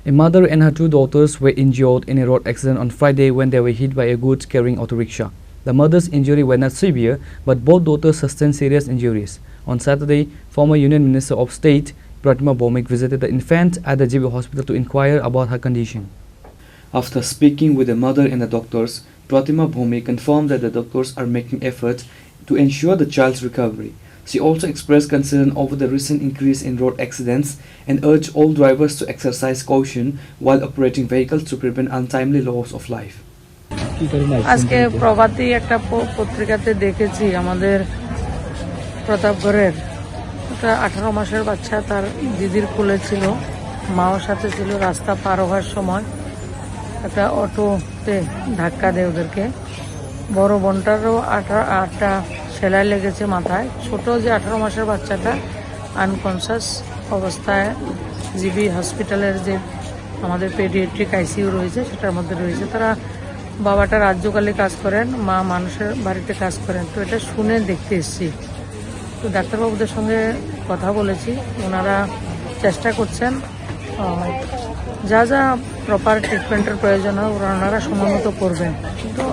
A mother and her two daughters were injured in a road accident on Friday when they were hit by a goods-carrying auto rickshaw. The mother's injury were not severe, but both daughters sustained serious injuries. On Saturday, former Union Minister of State Pratima Bhowmik visited the infant at the GB hospital to inquire about her condition. After speaking with the mother and the doctors, Pratima Bhowmik confirmed that the doctors are making efforts to ensure the child's recovery. She also expressed concern over the recent increase in road accidents and urged all drivers to exercise caution while operating vehicles to prevent untimely loss of life. আজকে প্রভাতী একটা পত্রিকাতে দেখেছি আমাদের প্রতাপগড়ের একটা 18 মাসের বাচ্চা তার দিদির কোলে ছিল, মাও সাথে ছিল। রাস্তা পার হওয়ার সময় একটা অটোতে ধাক্কা দেয় ওদেরকে। বড় বোনটারও 8টা সেলাই লেগেছে মাথায়। ছোট যে 18 মাসের বাচ্চাটা আনকনসাস অবস্থায় জিবি হসপিটালের যে আমাদের পেডিয়াট্রিক আইসিইউ রয়েছে সেটার মধ্যে রয়েছে। তারা বাবাটা রাজ্যকালে কাজ করেন, মা মানুষের বাড়িতে কাজ করেন। তো এটা শুনে দেখতে এসেছি। তো ডাক্তারবাবুদের সঙ্গে কথা বলেছি, ওনারা চেষ্টা করছেন যা যা প্রপার ট্রিটমেন্টের প্রয়োজন হয় ওনারা সময় মতো করবেন। কিন্তু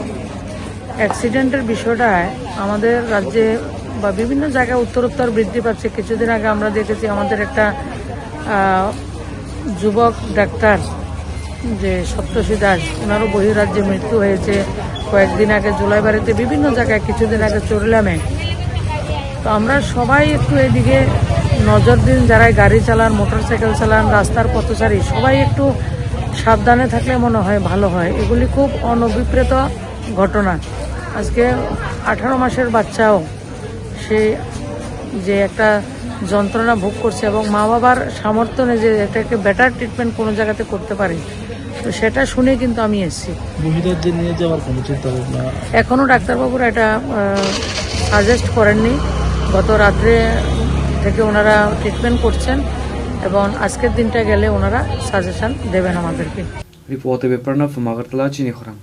অ্যাক্সিডেন্টের বিষয়টায় আমাদের রাজ্যে বা বিভিন্ন জায়গায় উত্তরোত্তর বৃদ্ধি পাচ্ছে। কিছুদিন আগে আমরা দেখেছি আমাদের একটা যুবক ডাক্তার যে সপ্তর্ষি দাস, ওনারও বহিরাজ্যে মৃত্যু হয়েছে। কয়েকদিন আগে জুলাইবাড়িতে, বিভিন্ন জায়গায় কিছুদিন আগে চরিলামে। তো আমরা সবাই একটু এদিকে নজর দিন, যারা গাড়ি চালান, মোটরসাইকেল চালান, রাস্তার পথচারী, সবাই একটু সাবধানে থাকলে মনে হয় ভালো হয়। এগুলি খুব অনভিপ্রেত ঘটনা। আজকে 18 মাসের বাচ্চাও সে যে একটা যন্ত্রণা ভোগ করছে এবং মা বাবার সামর্থ্য নেই যে এটাকে বেটার ট্রিটমেন্ট কোনো জায়গাতে করতে পারে। তো সেটা শুনে কিন্তু আমি এসেছি। এখনও ডাক্তারবাবুরা এটা সাজেস্ট করেননি। গত রাত্রে থেকে ওনারা ট্রিটমেন্ট করছেন এবং আজকের দিনটা গেলে ওনারা সাজেশন দেবেন আমাদেরকে। Reporter Pranav from Agartala, Chini Khurram.